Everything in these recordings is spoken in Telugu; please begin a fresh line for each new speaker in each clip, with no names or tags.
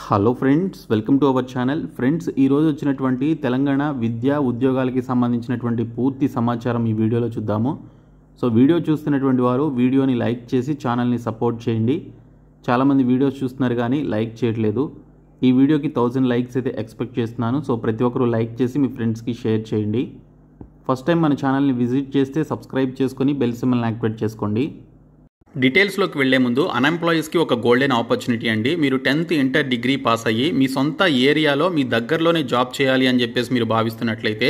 Hello friends, welcome to our channel. Friends, ఈరోజు వచ్చినటువంటి తెలంగాణ విద్యా ఉద్యోగాలకి సంబంధించినటువంటి పూర్తి సమాచారం ఈ వీడియోలో చూద్దాము. సో వీడియో చూస్తున్నటువంటి వారు వీడియోని లైక్ చేసి ఛానల్ని సపోర్ట్ చేయండి. చాలామంది వీడియోస్ చూస్తున్నారు కానీ లైక్ చేయట్లేదు. ఈ వీడియోకి 1000 లైక్స్ అయితే ఎక్స్పెక్ట్ చేస్తున్నాను. సో ప్రతి ఒక్కరూ లైక్ చేసి మీ ఫ్రెండ్స్కి షేర్ చేయండి. ఫస్ట్ టైం మన ఛానల్ని విజిట్ చేస్తే సబ్స్క్రైబ్ చేసుకొని బెల్ సింబల్ని యాక్టివేట్ చేసుకోండి. డీటెయిల్స్లోకి వెళ్లే ముందు అన్ఎంప్లాయీస్కి ఒక గోల్డెన్ ఆపర్చునిటీ అండి. మీరు 10th ఇంటర్ డిగ్రీ పాస్ అయ్యి మీ సొంత ఏరియాలో మీ దగ్గరలోనే జాబ్ చేయాలి అని చెప్పేసి మీరు భావిస్తున్నట్లయితే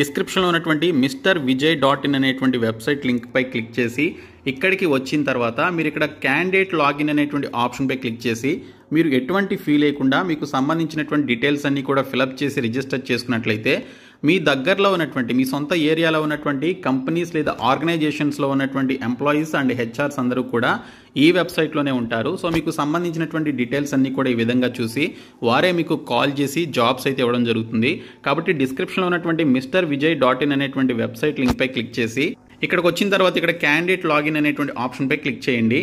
డిస్క్రిప్షన్లో ఉన్నటువంటి MrVijay.in అనేటువంటి వెబ్సైట్ లింక్పై క్లిక్ చేసి ఇక్కడికి వచ్చిన తర్వాత మీరు ఇక్కడ క్యాండిడేట్ లాగిన్ అనేటువంటి ఆప్షన్పై క్లిక్ చేసి మీరు ఎటువంటి ఫీ లేకుండా మీకు సంబంధించినటువంటి డీటెయిల్స్ అన్నీ కూడా ఫిలప్ చేసి రిజిస్టర్ చేసుకున్నట్లయితే మీ దగ్గరలో ఉన్నటువంటి మీ సొంత ఏరియాలో ఉన్నటువంటి కంపెనీస్ లేదా ఆర్గనైజేషన్స్లో ఉన్నటువంటి ఎంప్లాయీస్ అండ్ హెచ్ఆర్స్ అందరూ కూడా ఈ వెబ్సైట్లోనే ఉంటారు. సో మీకు సంబంధించినటువంటి డీటెయిల్స్ అన్నీ కూడా ఈ విధంగా చూసి వారే మీకు కాల్ చేసి జాబ్స్ అయితే ఇవ్వడం జరుగుతుంది. కాబట్టి డిస్క్రిప్షన్లో ఉన్నటువంటి MrVijay.in అనేటువంటి వెబ్సైట్ లింక్పై క్లిక్ చేసి ఇక్కడికి వచ్చిన తర్వాత ఇక్కడ క్యాండిడేట్ లాగిన్ అనేటువంటి ఆప్షన్పై క్లిక్ చేయండి.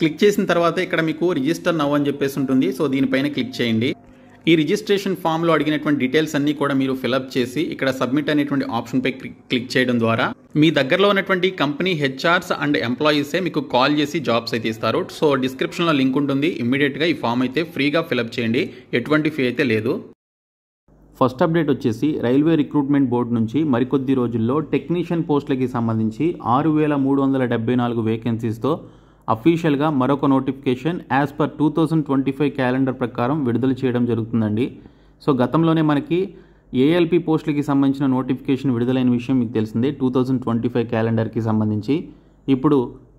క్లిక్ చేసిన తర్వాత ఇక్కడ మీకు రిజిస్టర్ నౌ అని చెప్పేసి ఉంటుంది. సో దీనిపైన క్లిక్ చేయండి. ఈ రిజిస్ట్రేషన్ ఫామ్లో అడిగినటువంటి డీటెయిల్స్ అన్నీ కూడా మీరు ఫిలప్ చేసి ఇక్కడ సబ్మిట్ అనేటువంటి ఆప్షన్పై క్లిక్ చేయడం ద్వారా మీ దగ్గరలో ఉన్నటువంటి కంపెనీ హెచ్ఆర్స్ అండ్ ఎంప్లాయీసే మీకు కాల్ చేసి జాబ్స్ అయితే ఇస్తారు. సో డిస్క్రిప్షన్లో లింక్ ఉంటుంది. ఇమ్మీడియట్గా ఈ ఫామ్ అయితే ఫ్రీగా ఫిలప్ చేయండి. ఎటువంటి ఫీ అయితే లేదు. ఫస్ట్ అప్డేట్ వచ్చేసి రైల్వే రిక్రూట్మెంట్ బోర్డు నుంచి మరికొద్ది రోజుల్లో టెక్నీషియన్ పోస్టులకి సంబంధించి 6374 వేకెన్సీస్తో అఫీషియల్గా మరొక నోటిఫికేషన్ యాజ్ పర్ 2025 క్యాలెండర్ ప్రకారం విడుదల చేయడం జరుగుతుందండి. సో గతంలోనే మనకి ఏఎల్పి పోస్టులకి సంబంధించిన నోటిఫికేషన్ విడుదలైన విషయం మీకు తెలిసిందే 2025 క్యాలెండర్కి సంబంధించి. ఇప్పుడు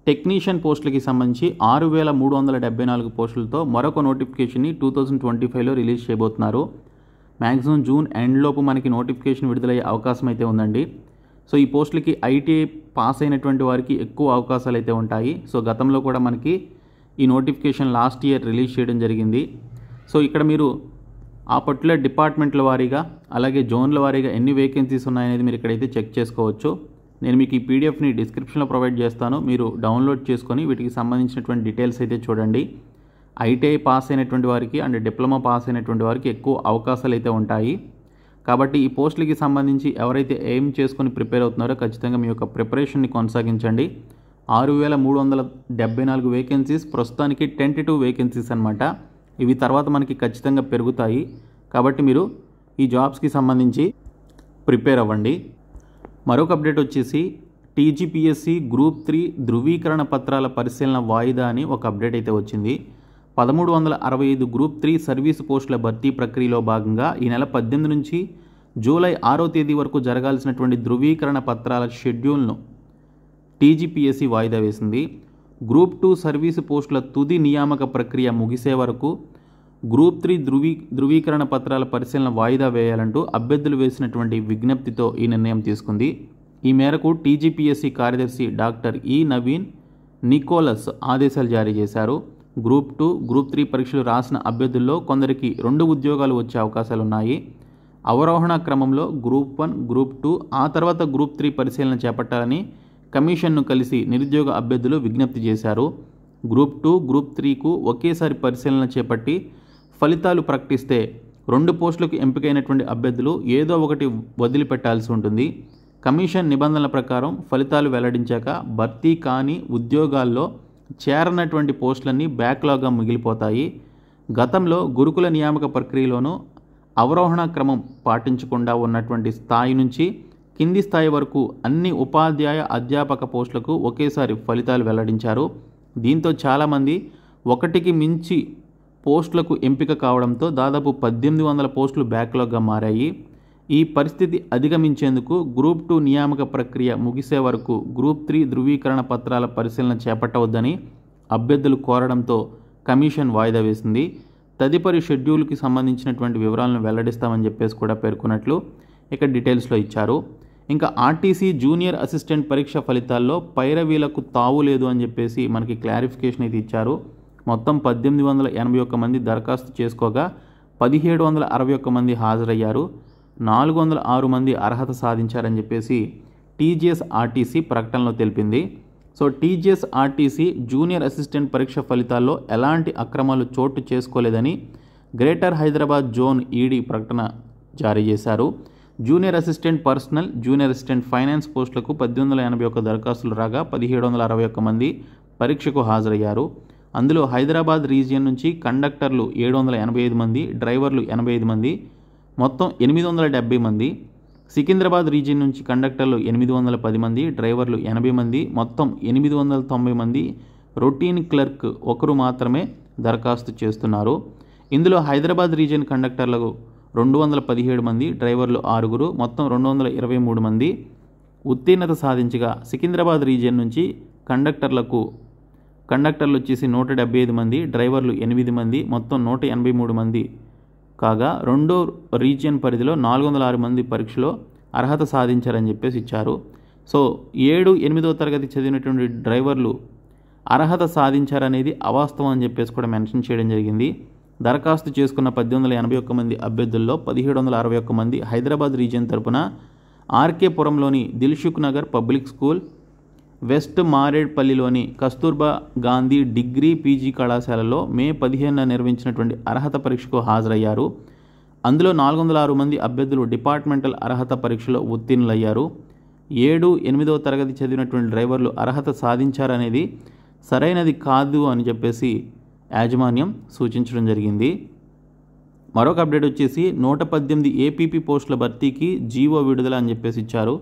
టెక్నీషియన్ పోస్టులకి సంబంధించి 6374 పోస్టులతో మరొక నోటిఫికేషన్ని 2025లో రిలీజ్ చేయబోతున్నారు. మ్యాక్సిమం జూన్ ఎండ్లోపు మనకి నోటిఫికేషన్ విడుదలయ్యే అవకాశం అయితే ఉందండి. సో ఈ పోస్టులకి ఐటీఐ పాస్ అయినటువంటి వారికి ఎక్కువ అవకాశాలు అయితే ఉంటాయి. సో గతంలో కూడా మనకి ఈ నోటిఫికేషన్ లాస్ట్ ఇయర్ రిలీజ్ చేయడం జరిగింది. సో ఇక్కడ మీరు ఆ పర్టికులర్ డిపార్ట్మెంట్ల వారీగా అలాగే జోన్ల వారీగా ఎన్ని వేకెన్సీస్ ఉన్నాయనేది మీరు ఇక్కడైతే చెక్ చేసుకోవచ్చు. నేను మీకు ఈ పీడిఎఫ్ని డిస్క్రిప్షన్లో ప్రొవైడ్ చేస్తాను. మీరు డౌన్లోడ్ చేసుకొని వీటికి సంబంధించినటువంటి డీటెయిల్స్ అయితే చూడండి. ఐటీఐ పాస్ అయినటువంటి వారికి అండ్ డిప్లొమా పాస్ అయినటువంటి వారికి ఎక్కువ అవకాశాలు అయితే ఉంటాయి. కాబట్టి ఈ పోస్టులకి సంబంధించి ఎవరైతే ఎయిమ్ చేసుకొని ప్రిపేర్ అవుతున్నారో ఖచ్చితంగా మీ యొక్క ప్రిపరేషన్ని కొనసాగించండి. 6374 వేకెన్సీస్ ప్రస్తుతానికి 10 వేకెన్సీస్ అనమాట. ఇవి తర్వాత మనకి ఖచ్చితంగా పెరుగుతాయి. కాబట్టి మీరు ఈ జాబ్స్కి సంబంధించి ప్రిపేర్ అవ్వండి. మరొక అప్డేట్ వచ్చేసి టీజీపీఎస్సీ గ్రూప్ 3 ధృవీకరణ పత్రాల పరిశీలన వాయిదా అని ఒక అప్డేట్ అయితే వచ్చింది. 1365 గ్రూప్ 3 సర్వీసు పోస్టుల భర్తీ ప్రక్రియలో భాగంగా ఈ నెల 18 నుంచి జూలై 6వ తేదీ వరకు జరగాల్సినటువంటి ధృవీకరణ పత్రాల షెడ్యూల్ను టీజీపీఎస్సీ వాయిదా వేసింది. గ్రూప్ 2 సర్వీసు పోస్టుల తుది నియామక ప్రక్రియ ముగిసే వరకు గ్రూప్ 3 ధృవీకరణ పత్రాల పరిశీలన వాయిదా వేయాలంటూ అభ్యర్థులు వేసినటువంటి విజ్ఞప్తితో ఈ నిర్ణయం తీసుకుంది. ఈ మేరకు టీజీపీఎస్సీ కార్యదర్శి డాక్టర్ ఈ నవీన్ నికోలస్ ఆదేశాలు జారీ చేశారు. గ్రూప్ 2, గ్రూప్ 3 పరీక్షలు రాసిన అభ్యర్థుల్లో కొందరికి 2 ఉద్యోగాలు వచ్చే అవకాశాలున్నాయి. అవరోహణ క్రమంలో గ్రూప్ 1, గ్రూప్ 2 ఆ తర్వాత గ్రూప్ 3 పరిశీలన చేపట్టాలని కమిషన్ను కలిసి నిరుద్యోగ అభ్యర్థులు విజ్ఞప్తి చేశారు. గ్రూప్ 2, గ్రూప్ 3కు ఒకేసారి పరిశీలన చేపట్టి ఫలితాలు ప్రకటిస్తే 2 పోస్టులకు ఎంపికైనటువంటి అభ్యర్థులు ఏదో ఒకటి వదిలిపెట్టాల్సి ఉంటుంది. కమిషన్ నిబంధనల ప్రకారం ఫలితాలు వెల్లడించాక భర్తీ కాని ఉద్యోగాల్లో చేరనటువంటి పోస్టులన్నీ బ్యాక్లాగ్గా మిగిలిపోతాయి. గతంలో గురుకుల నియామక ప్రక్రియలోనూ అవరోహణ క్రమం పాటించకుండా ఉన్నటువంటి స్థాయి నుంచి కింది స్థాయి వరకు అన్ని ఉపాధ్యాయ అధ్యాపక పోస్టులకు ఒకేసారి ఫలితాలు వెల్లడించారు. దీంతో చాలామంది ఒకటికి మించి పోస్టులకు ఎంపిక కావడంతో దాదాపు 1800 పోస్టులు బ్యాక్లాగ్గా మారాయి. ఈ పరిస్థితి అధిగమించేందుకు గ్రూప్ 2 నియామక ప్రక్రియ ముగిసే వరకు గ్రూప్ 3 ధృవీకరణ పత్రాల పరిశీలన చేపట్టవద్దని అభ్యర్థులు కోరడంతో కమిషన్ వాయిదా వేసింది. తదుపరి షెడ్యూల్కి సంబంధించినటువంటి వివరాలను వెల్లడిస్తామని చెప్పేసి కూడా పేర్కొన్నట్లు ఇక్కడ డీటెయిల్స్లో ఇచ్చారు. ఇంకా ఆర్టీసీ జూనియర్ అసిస్టెంట్ పరీక్ష ఫలితాల్లో పైరవీలకు తావు లేదు అని చెప్పేసి మనకి క్లారిఫికేషన్ అయితే ఇచ్చారు. మొత్తం 1881 మంది దరఖాస్తు చేసుకోగా 1761 మంది హాజరయ్యారు. 406 మంది అర్హత సాధించారని చెప్పేసి టీజీఎస్ఆర్టీసీ ప్రకటనలో తెలిపింది. సో టీజీఎస్ఆర్టీసీ జూనియర్ అసిస్టెంట్ పరీక్ష ఫలితాల్లో ఎలాంటి అక్రమాలు చోటు చేసుకోలేదని గ్రేటర్ హైదరాబాద్ జోన్ ఈడీ ప్రకటన జారీ చేశారు. Junior assistant personal, junior assistant finance పోస్టులకు 1881 దరఖాస్తులు రాగా 1761 మంది పరీక్షకు హాజరయ్యారు. అందులో హైదరాబాద్ రీజియన్ నుంచి కండక్టర్లు 785 మంది, డ్రైవర్లు 85 మంది, మొత్తం 870 మంది. సికింద్రాబాద్ రీజియన్ నుంచి కండక్టర్లు 810 మంది, డ్రైవర్లు 80 మంది, మొత్తం 890 మంది. రొటీన్ క్లర్క్ ఒకరు మాత్రమే దరఖాస్తు చేస్తున్నారు. ఇందులో హైదరాబాద్ రీజియన్ కండక్టర్లకు 217 మంది, డ్రైవర్లు 6, మొత్తం 223 మంది ఉత్తీర్ణత సాధించగా సికింద్రాబాద్ రీజియన్ నుంచి కండక్టర్లు వచ్చేసి 175 మంది, డ్రైవర్లు 8 మంది, మొత్తం 183 మంది కాగా రెండో రీజియన్ పరిధిలో 406 మంది పరీక్షలో అర్హత సాధించారని చెప్పేసి ఇచ్చారు. సో 7, 8వ తరగతి చదివినటువంటి డ్రైవర్లు అర్హత సాధించారనేది అవాస్తవం అని చెప్పేసి కూడా మెన్షన్ చేయడం జరిగింది. దరఖాస్తు చేసుకున్న 1881 మంది అభ్యర్థుల్లో 1761 మంది హైదరాబాద్ రీజియన్ తరపున ఆర్కే పురంలోని Dilsukh Nagar public school, west మారేడ్పల్లిలోని కస్తూర్బా గాంధీ డిగ్రీ పీజీ కళాశాలలో మే 15న నిర్వహించినటువంటి అర్హత పరీక్షకు హాజరయ్యారు. అందులో 406 మంది అభ్యర్థులు డిపార్ట్మెంటల్ అర్హత పరీక్షలో ఉత్తీర్ణులయ్యారు. 7, 8వ తరగతి చదివినటువంటి డ్రైవర్లు అర్హత సాధించారనేది సరైనది కాదు అని చెప్పేసి యాజమాన్యం సూచించడం జరిగింది. మరొక అప్డేట్ వచ్చేసి 118 ఏపీపీ పోస్టుల భర్తీకి జీవో విడుదల అని చెప్పేసి ఇచ్చారు.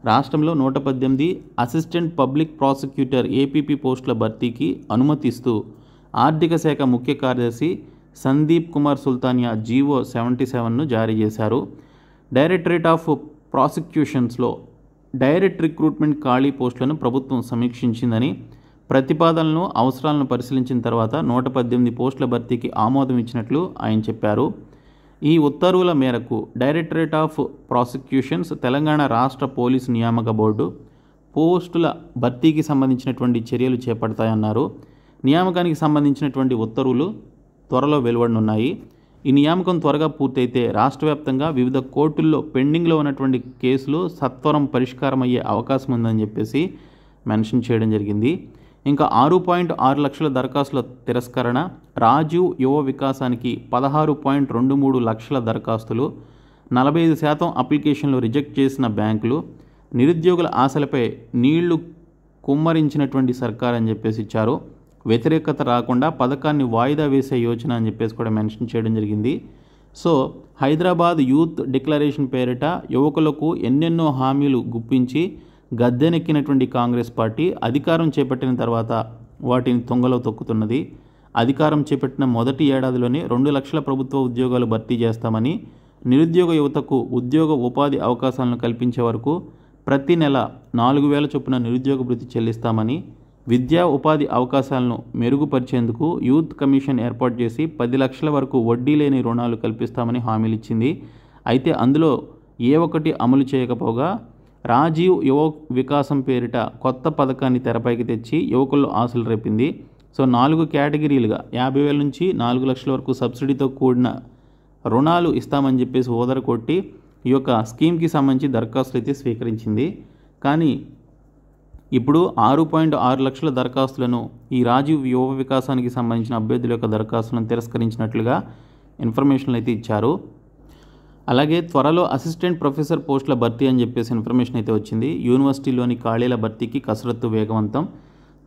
రాష్ట్రంలో 118 అసిస్టెంట్ పబ్లిక్ ప్రాసిక్యూటర్ ఏపీపీ పోస్టుల భర్తీకి అనుమతిస్తూ ఆర్థిక శాఖ ముఖ్య కార్యదర్శి సందీప్ కుమార్ సుల్తానియా జీవో 77ను జారీ చేశారు. డైరెక్టరేట్ ఆఫ్ ప్రాసిక్యూషన్స్లో డైరెక్ట్ రిక్రూట్మెంట్ ఖాళీ పోస్టులను ప్రభుత్వం సమీక్షించిందని, ప్రతిపాదనలను అవసరాలను పరిశీలించిన తర్వాత 118 పోస్టుల భర్తీకి ఆమోదం ఇచ్చినట్లు ఆయన చెప్పారు. ఈ ఉత్తర్వుల మేరకు డైరెక్టరేట్ ఆఫ్ ప్రాసిక్యూషన్స్, తెలంగాణ రాష్ట్ర పోలీసు నియామక బోర్డు పోస్టుల భర్తీకి సంబంధించినటువంటి చర్యలు చేపడతాయన్నారు. నియామకానికి సంబంధించినటువంటి ఉత్తర్వులు త్వరలో వెలువడనున్నాయి. ఈ నియామకం త్వరగా పూర్తయితే రాష్ట్ర వ్యాప్తంగా వివిధ కోర్టుల్లో పెండింగ్లో ఉన్నటువంటి కేసులు సత్వరం పరిష్కారం అయ్యే అవకాశం ఉందని చెప్పేసి మెన్షన్ చేయడం జరిగింది. ఇంకా 6.6 లక్షల దరఖాస్తుల తిరస్కరణ, రాజీవ్ యువ వికాసానికి 16.23 లక్షల దరఖాస్తులు, 45% అప్లికేషన్లు రిజెక్ట్ చేసిన బ్యాంకులు, నిరుద్యోగుల ఆశలపై నీళ్లు కుమ్మరించినటువంటి సర్కార్ అని చెప్పేసి ఇచ్చారు. వ్యతిరేకత రాకుండా పథకాన్ని వాయిదా వేసే యోచన అని చెప్పేసి కూడా మెన్షన్ చేయడం జరిగింది. సో హైదరాబాద్ యూత్ డిక్లరేషన్ పేరిట యువకులకు ఎన్నెన్నో హామీలు గుప్పించి గద్దెనెక్కినటువంటి కాంగ్రెస్ పార్టీ అధికారం చేపట్టిన తర్వాత వాటిని తొంగలో తొక్కుతున్నది. అధికారం చేపట్టిన మొదటి ఏడాదిలోనే 2 లక్షల ప్రభుత్వ ఉద్యోగాలు భర్తీ చేస్తామని, నిరుద్యోగ యువతకు ఉద్యోగ ఉపాధి అవకాశాలను కల్పించే వరకు ప్రతి నెల 4,000 చొప్పున నిరుద్యోగ భృతి చెల్లిస్తామని, విద్యా ఉపాధి అవకాశాలను మెరుగుపరిచేందుకు యూత్ కమిషన్ ఏర్పాటు చేసి 10 లక్షల వరకు వడ్డీ లేని రుణాలు కల్పిస్తామని హామీలు ఇచ్చింది. అయితే అందులో ఏ ఒక్కటి అమలు చేయకపోగా రాజీవ్ యువ వికాసం పేరిట కొత్త పథకాన్ని తెరపైకి తెచ్చి యువకుల్లో ఆశలు రేపింది. సో 4 కేటగిరీలుగా 50,000 నుంచి 4 లక్షల వరకు సబ్సిడీతో కూడిన రుణాలు ఇస్తామని చెప్పేసి ఓదర కొట్టి ఈ యొక్క స్కీమ్కి సంబంధించి దరఖాస్తులు అయితే స్వీకరించింది. కానీ ఇప్పుడు 6.6 లక్షల దరఖాస్తులను ఈ రాజీవ్ యువ వికాసానికి సంబంధించిన అభ్యర్థుల యొక్క దరఖాస్తులను తిరస్కరించినట్లుగా ఇన్ఫర్మేషన్లు అయితే ఇచ్చారు. అలాగే త్వరలో అసిస్టెంట్ ప్రొఫెసర్ పోస్టుల భర్తీ అని చెప్పేసి ఇన్ఫర్మేషన్ అయితే వచ్చింది. యూనివర్సిటీలోని ఖాళీల భర్తీకి కసరత్తు వేగవంతం.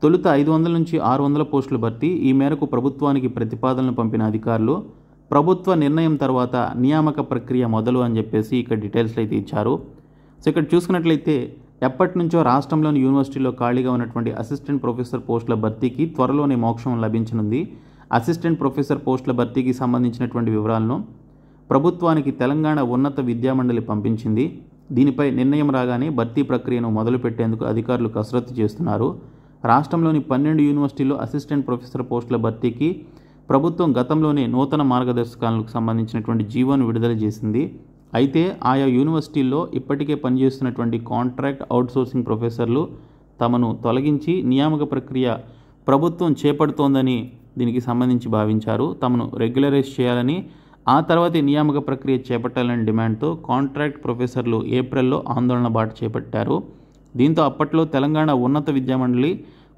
తొలుత 500 నుంచి 600 పోస్టుల భర్తీ. ఈ మేరకు ప్రభుత్వానికి ప్రతిపాదనలు పంపిన అధికారులు ప్రభుత్వ నిర్ణయం తర్వాత నియామక ప్రక్రియ మొదలు అని చెప్పేసి ఇక్కడ డీటెయిల్స్ అయితే ఇచ్చారు. సో ఇక్కడ చూసుకున్నట్లయితే ఎప్పటి నుంచో రాష్ట్రంలోని యూనివర్సిటీలో ఖాళీగా ఉన్నటువంటి అసిస్టెంట్ ప్రొఫెసర్ పోస్టుల భర్తీకి త్వరలోనే మోక్షం లభించనుంది. అసిస్టెంట్ ప్రొఫెసర్ పోస్టుల భర్తీకి సంబంధించినటువంటి వివరాలను ప్రభుత్వానికి తెలంగాణ ఉన్నత విద్యామండలి పంపించింది. దీనిపై నిర్ణయం రాగానే భర్తీ ప్రక్రియను మొదలుపెట్టేందుకు అధికారులు కసరత్తు చేస్తున్నారు. రాష్ట్రంలోని 12 యూనివర్సిటీల్లో అసిస్టెంట్ ప్రొఫెసర్ పోస్టుల భర్తీకి ప్రభుత్వం గతంలోనే నూతన మార్గదర్శకాలకు సంబంధించినటువంటి జీవోను విడుదల చేసింది. అయితే ఆయా యూనివర్సిటీల్లో ఇప్పటికే పనిచేస్తున్నటువంటి కాంట్రాక్ట్ అవుట్సోర్సింగ్ ప్రొఫెసర్లు తమను తొలగించి నియామక ప్రక్రియ ప్రభుత్వం చేపడుతోందని దీనికి సంబంధించి భావించారు. తమను రెగ్యులరైజ్ చేయాలని, ఆ తర్వాతే నియామక ప్రక్రియ చేపట్టాలని డిమాండ్తో కాంట్రాక్ట్ ప్రొఫెసర్లు ఏప్రిల్లో ఆందోళన బాట చేపట్టారు. దీంతో అప్పట్లో తెలంగాణ ఉన్నత విద్యామండలి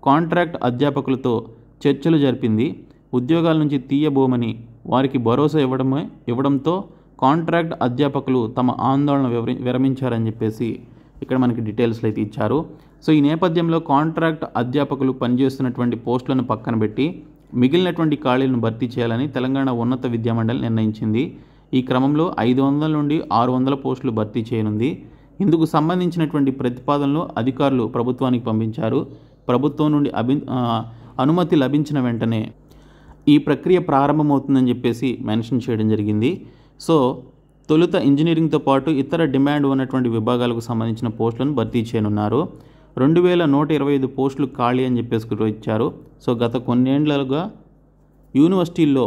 కాంట్రాక్ట్ అధ్యాపకులతో చర్చలు జరిపింది. ఉద్యోగాల నుంచి తీయబోమని వారికి భరోసా ఇవ్వడంతో కాంట్రాక్ట్ అధ్యాపకులు తమ ఆందోళన విరమించారని చెప్పేసి ఇక్కడ మనకి డీటెయిల్స్లో అయితే ఇచ్చారు. సో ఈ నేపథ్యంలో కాంట్రాక్ట్ అధ్యాపకులు పనిచేస్తున్నటువంటి పోస్టులను పక్కన పెట్టి మిగిలినటువంటి ఖాళీలను భర్తీ చేయాలని తెలంగాణ ఉన్నత విద్యామండలి నిర్ణయించింది. ఈ క్రమంలో 500 నుండి 600 పోస్టులు భర్తీ చేయనుంది. ఇందుకు సంబంధించినటువంటి ప్రతిపాదనలు అధికారులు ప్రభుత్వానికి పంపించారు. ప్రభుత్వం నుండి అనుమతి లభించిన వెంటనే ఈ ప్రక్రియ ప్రారంభమవుతుందని చెప్పేసి మెన్షన్ చేయడం జరిగింది. సో తొలుత ఇంజనీరింగ్తో పాటు ఇతర డిమాండ్ ఉన్నటువంటి విభాగాలకు సంబంధించిన పోస్టులను భర్తీ చేయనున్నారు. 2125 పోస్టులు ఖాళీ అని చెప్పేసి ఇచ్చారు. సో గత కొన్నేళ్లుగా యూనివర్సిటీల్లో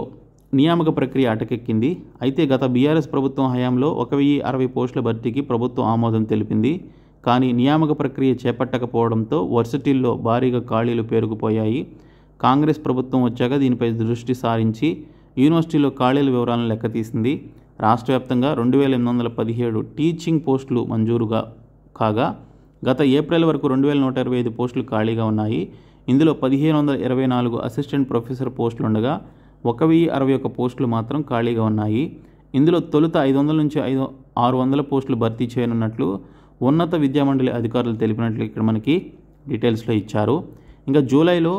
నియామక ప్రక్రియ అటకెక్కింది. అయితే గత బీఆర్ఎస్ ప్రభుత్వం హయాంలో 1060 పోస్టుల భర్తీకి ప్రభుత్వం ఆమోదం తెలిపింది. కానీ నియామక ప్రక్రియ చేపట్టకపోవడంతో వర్సిటీల్లో భారీగా ఖాళీలు పేరుకుపోయాయి. కాంగ్రెస్ ప్రభుత్వం వచ్చాక దీనిపై దృష్టి సారించి యూనివర్సిటీలో ఖాళీల వివరాలను లెక్కతీసింది. రాష్ట్ర వ్యాప్తంగా 2817 టీచింగ్ పోస్టులు మంజూరుగా కాగా గత ఏప్రిల్ వరకు 2125 పోస్టులు ఖాళీగా ఉన్నాయి. ఇందులో 1524 అసిస్టెంట్ ప్రొఫెసర్ పోస్టులు ఉండగా 1061 పోస్టులు మాత్రం ఖాళీగా ఉన్నాయి. ఇందులో తొలుత 500 నుంచి 600 పోస్టులు భర్తీ చేయనున్నట్లు ఉన్నత విద్యామండలి అధికారులు తెలిపినట్లు ఇక్కడ మనకి డీటెయిల్స్లో ఇచ్చారు. ఇంకా జూలైలో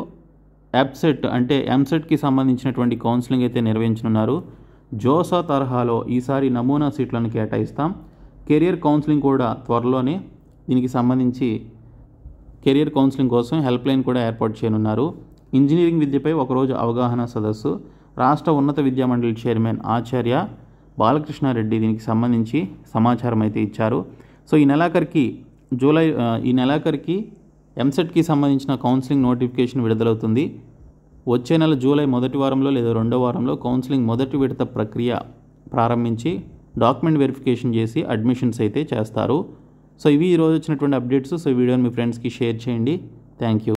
ఎంసెట్కి సంబంధించినటువంటి కౌన్సిలింగ్ అయితే నిర్వహించనున్నారు. జోసా తరహాలో ఈసారి నమూనా సీట్లను కేటాయిస్తాం. కెరియర్ కౌన్సిలింగ్ కూడా త్వరలోనే దీనికి సంబంధించి కెరియర్ కౌన్సిలింగ్ కోసం హెల్ప్ లైన్ కూడా ఏర్పాటు చేయనున్నారు. ఇంజనీరింగ్ విద్యపై ఒకరోజు అవగాహన సదస్సు రాష్ట్ర ఉన్నత విద్యామండలి చైర్మన్ ఆచార్య బాలకృష్ణారెడ్డి దీనికి సంబంధించి సమాచారం అయితే ఇచ్చారు. సో ఈ నెలాఖరికి ఎంసెట్కి సంబంధించిన కౌన్సిలింగ్ నోటిఫికేషన్ విడుదలవుతుంది. వచ్చే నెల జూలై మొదటి వారంలో లేదా రెండో వారంలో కౌన్సిలింగ్ మొదటి విడత ప్రక్రియ ప్రారంభించి డాక్యుమెంట్ వెరిఫికేషన్ చేసి అడ్మిషన్స్ అయితే చేస్తారు. సో ఇవి ఈరోజు వచ్చినటువంటి అప్డేట్స్. సో వీడియోని మీ ఫ్రెండ్స్కి షేర్ చేయండి. Thank you.